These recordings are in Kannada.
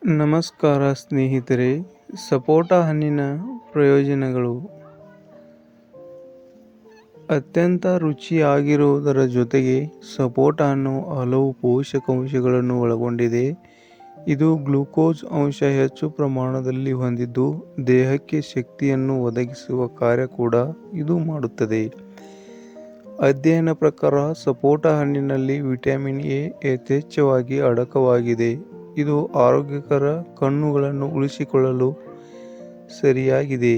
ನಮಸ್ಕಾರ ಸ್ನೇಹಿತರೆ, ಸಪೋಟ ಹಣ್ಣಿನ ಪ್ರಯೋಜನಗಳು ಅತ್ಯಂತ ರುಚಿಯಾಗಿರುವುದರ ಜೊತೆಗೆ ಸಪೋಟ ಹಣ್ಣು ಹಲವು ಪೋಷಕಾಂಶಗಳನ್ನು ಒಳಗೊಂಡಿದೆ. ಇದು ಗ್ಲೂಕೋಸ್ ಅಂಶ ಹೆಚ್ಚು ಪ್ರಮಾಣದಲ್ಲಿ ಹೊಂದಿದ್ದು ದೇಹಕ್ಕೆ ಶಕ್ತಿಯನ್ನು ಒದಗಿಸುವ ಕಾರ್ಯ ಕೂಡ ಇದು ಮಾಡುತ್ತದೆ. ಅಧ್ಯಯನ ಪ್ರಕಾರ ಸಪೋಟ ಹಣ್ಣಿನಲ್ಲಿ ವಿಟಮಿನ್ ಎ ಯಥೇಚ್ಛವಾಗಿ ಅಡಕವಾಗಿದೆ. ಇದು ಆರೋಗ್ಯಕರ ಕಣ್ಣುಗಳನ್ನು ಉಳಿಸಿಕೊಳ್ಳಲು ಸರಿಯಾಗಿದೆ.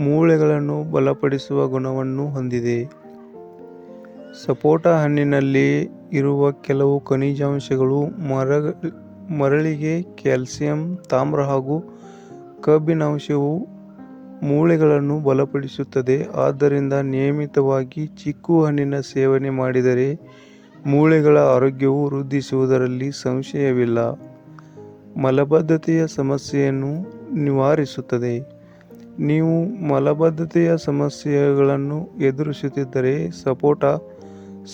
ಮೂಳೆಗಳನ್ನು ಬಲಪಡಿಸುವ ಗುಣವನ್ನು ಹೊಂದಿದೆ. ಸಪೋಟ ಹಣ್ಣಿನಲ್ಲಿ ಇರುವ ಕೆಲವು ಖನಿಜಾಂಶಗಳು ಮರಳಿಗೆ ಕ್ಯಾಲ್ಸಿಯಂ, ತಾಮ್ರ ಹಾಗೂ ಕಬ್ಬಿಣಾಂಶವು ಮೂಳೆಗಳನ್ನು ಬಲಪಡಿಸುತ್ತದೆ. ಆದ್ದರಿಂದ ನಿಯಮಿತವಾಗಿ ಚಿಕ್ಕು ಹಣ್ಣಿನ ಸೇವನೆ ಮಾಡಿದರೆ ಮೂಳೆಗಳ ಆರೋಗ್ಯವು ವೃದ್ಧಿಸುವುದರಲ್ಲಿ ಸಂಶಯವಿಲ್ಲ. ಮಲಬದ್ಧತೆಯ ಸಮಸ್ಯೆಯನ್ನು ನಿವಾರಿಸುತ್ತದೆ. ನೀವು ಮಲಬದ್ಧತೆಯ ಸಮಸ್ಯೆಗಳನ್ನು ಎದುರಿಸುತ್ತಿದ್ದರೆ ಸಪೋಟ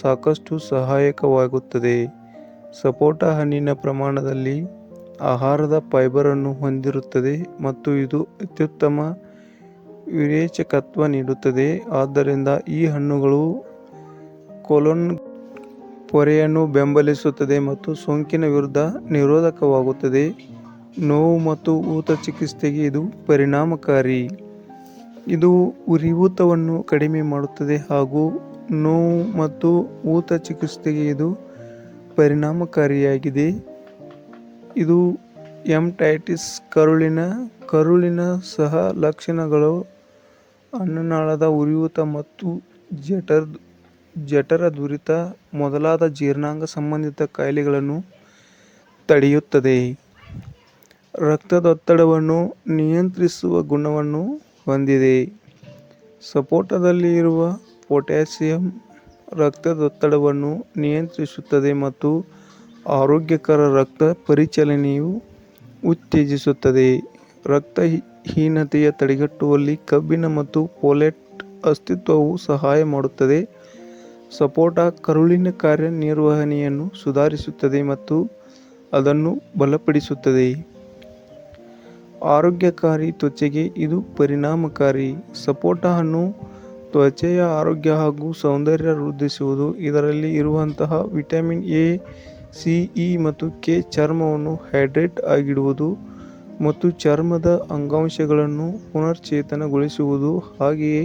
ಸಾಕಷ್ಟು ಸಹಾಯಕವಾಗುತ್ತದೆ. ಸಪೋಟ ಹಣ್ಣಿನ ಪ್ರಮಾಣದಲ್ಲಿ ಆಹಾರದ ಫೈಬರನ್ನು ಹೊಂದಿರುತ್ತದೆ ಮತ್ತು ಇದು ಅತ್ಯುತ್ತಮ ವಿರೇಚಕತ್ವ ನೀಡುತ್ತದೆ. ಆದ್ದರಿಂದ ಈ ಹಣ್ಣುಗಳು ಕೋಲನ್ ಪೊರೆಯನ್ನು ಬೆಂಬಲಿಸುತ್ತದೆ ಮತ್ತು ಸೋಂಕಿನ ವಿರುದ್ಧ ನಿರೋಧಕವಾಗುತ್ತದೆ. ನೋವು ಮತ್ತು ಊತ ಚಿಕಿತ್ಸೆಗೆ ಇದು ಪರಿಣಾಮಕಾರಿ. ಇದು ಉರಿಯೂತವನ್ನು ಕಡಿಮೆ ಮಾಡುತ್ತದೆ ಹಾಗೂ ನೋವು ಮತ್ತು ಊತ ಚಿಕಿತ್ಸೆಗೆ ಇದು ಪರಿಣಾಮಕಾರಿಯಾಗಿದೆ. ಇದು ಹೆಪಟೈಟಿಸ್, ಕರುಳಿನ ಸಹ ಲಕ್ಷಣಗಳು, ಅನ್ನನಾಳದ ಉರಿಯೂತ ಮತ್ತು ಜಠರದುರಿತ ಮೊದಲಾದ ಜೀರ್ಣಾಂಗ ಸಂಬಂಧಿತ ಕಾಯಿಲೆಗಳನ್ನು ತಡೆಯುತ್ತದೆ. ರಕ್ತದೊತ್ತಡವನ್ನು ನಿಯಂತ್ರಿಸುವ ಗುಣವನ್ನು ಹೊಂದಿದೆ. ಸಪೋಟದಲ್ಲಿ ಇರುವ ಪೊಟ್ಯಾಸಿಯಮ್ ರಕ್ತದೊತ್ತಡವನ್ನು ನಿಯಂತ್ರಿಸುತ್ತದೆ ಮತ್ತು ಆರೋಗ್ಯಕರ ರಕ್ತ ಪರಿಚಲನೆಯನ್ನು ಉತ್ತೇಜಿಸುತ್ತದೆ. ರಕ್ತಹೀನತೆಯ ತಡೆಗಟ್ಟುವಲ್ಲಿ ಕಬ್ಬಿಣ ಮತ್ತು ಫೋಲೇಟ್ ಅಸ್ತಿತ್ವವು ಸಹಾಯ ಮಾಡುತ್ತದೆ. ಸಪೋಟ ಕರುಳಿನ ಕಾರ್ಯನಿರ್ವಹಣೆಯನ್ನು ಸುಧಾರಿಸುತ್ತದೆ ಮತ್ತು ಅದನ್ನು ಬಲಪಡಿಸುತ್ತದೆ. ಆರೋಗ್ಯಕಾರಿ ತ್ವಚೆಗೆ ಇದು ಪರಿಣಾಮಕಾರಿ. ಸಪೋಟ ಹಣ್ಣು ತ್ವಚೆಯ ಆರೋಗ್ಯ ಹಾಗೂ ಸೌಂದರ್ಯ ವೃದ್ಧಿಸುವುದು. ಇದರಲ್ಲಿ ಇರುವಂತಹ ವಿಟಮಿನ್ ಎ, ಸಿ, ಇ ಮತ್ತು ಕೆ ಚರ್ಮವನ್ನು ಹೈಡ್ರೇಟ್ ಆಗಿಡುವುದು ಮತ್ತು ಚರ್ಮದ ಅಂಗಾಂಶಗಳನ್ನು ಪುನಶ್ಚೇತನಗೊಳಿಸುವುದು, ಹಾಗೆಯೇ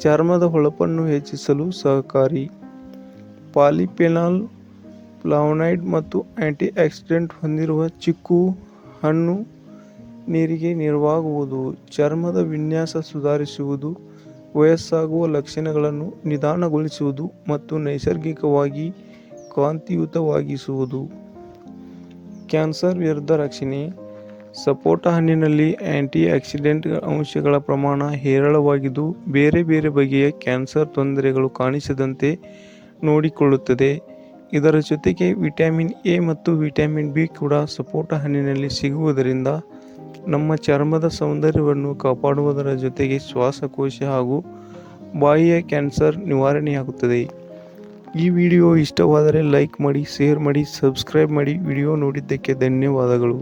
ಚರ್ಮದ ಹೊಳಪನ್ನು ಹೆಚ್ಚಿಸಲು ಸಹಕಾರಿ. ಪಾಲಿಫೆನಾಲ್, ಫ್ಲಾವೋನೈಡ್ ಮತ್ತು ಆಂಟಿಆಕ್ಸಿಡೆಂಟ್ ಹೊಂದಿರುವ ಚಿಕ್ಕು ಹಣ್ಣು ನೀರಿಗೆ ನೆರವಾಗುವುದು, ಚರ್ಮದ ವಿನ್ಯಾಸ ಸುಧಾರಿಸುವುದು, ವಯಸ್ಸಾಗುವ ಲಕ್ಷಣಗಳನ್ನು ನಿಧಾನಗೊಳಿಸುವುದು ಮತ್ತು ನೈಸರ್ಗಿಕವಾಗಿ ಕಾಂತಿಯುತವಾಗಿಸುವುದು. ಕ್ಯಾನ್ಸರ್ ವಿರುದ್ಧ ರಕ್ಷಣೆ. ಸಪೋಟ ಹಣ್ಣಿನಲ್ಲಿ ಆಂಟಿಆಕ್ಸಿಡೆಂಟ್ ಅಂಶಗಳ ಪ್ರಮಾಣ ಹೇರಳವಾಗಿದ್ದು ಬೇರೆ ಬೇರೆ ಬಗೆಯ ಕ್ಯಾನ್ಸರ್ ತೊಂದರೆಗಳು ಕಾಣಿಸದಂತೆ ನೋಡಿಕೊಳ್ಳುತ್ತದೆ. ಇದರ ಜೊತೆಗೆ ವಿಟಮಿನ್ ಎ ಮತ್ತು ವಿಟಮಿನ್ ಬಿ ಕೂಡ ಸಪೋಟ ಹಣ್ಣಿನಲ್ಲಿ ಸಿಗುವುದರಿಂದ ನಮ್ಮ ಚರ್ಮದ ಸೌಂದರ್ಯವನ್ನು ಕಾಪಾಡುವುದರ ಜೊತೆಗೆ ಶ್ವಾಸಕೋಶ ಹಾಗೂ ಬಾಯಿಯ ಕ್ಯಾನ್ಸರ್ ನಿವಾರಣೆಯಾಗುತ್ತದೆ. ಈ ವಿಡಿಯೋ ಇಷ್ಟವಾದರೆ ಲೈಕ್ ಮಾಡಿ, ಶೇರ್ ಮಾಡಿ, ಸಬ್ಸ್ಕ್ರೈಬ್ ಮಾಡಿ. ವಿಡಿಯೋ ನೋಡಿದ್ದಕ್ಕೆ ಧನ್ಯವಾದಗಳು.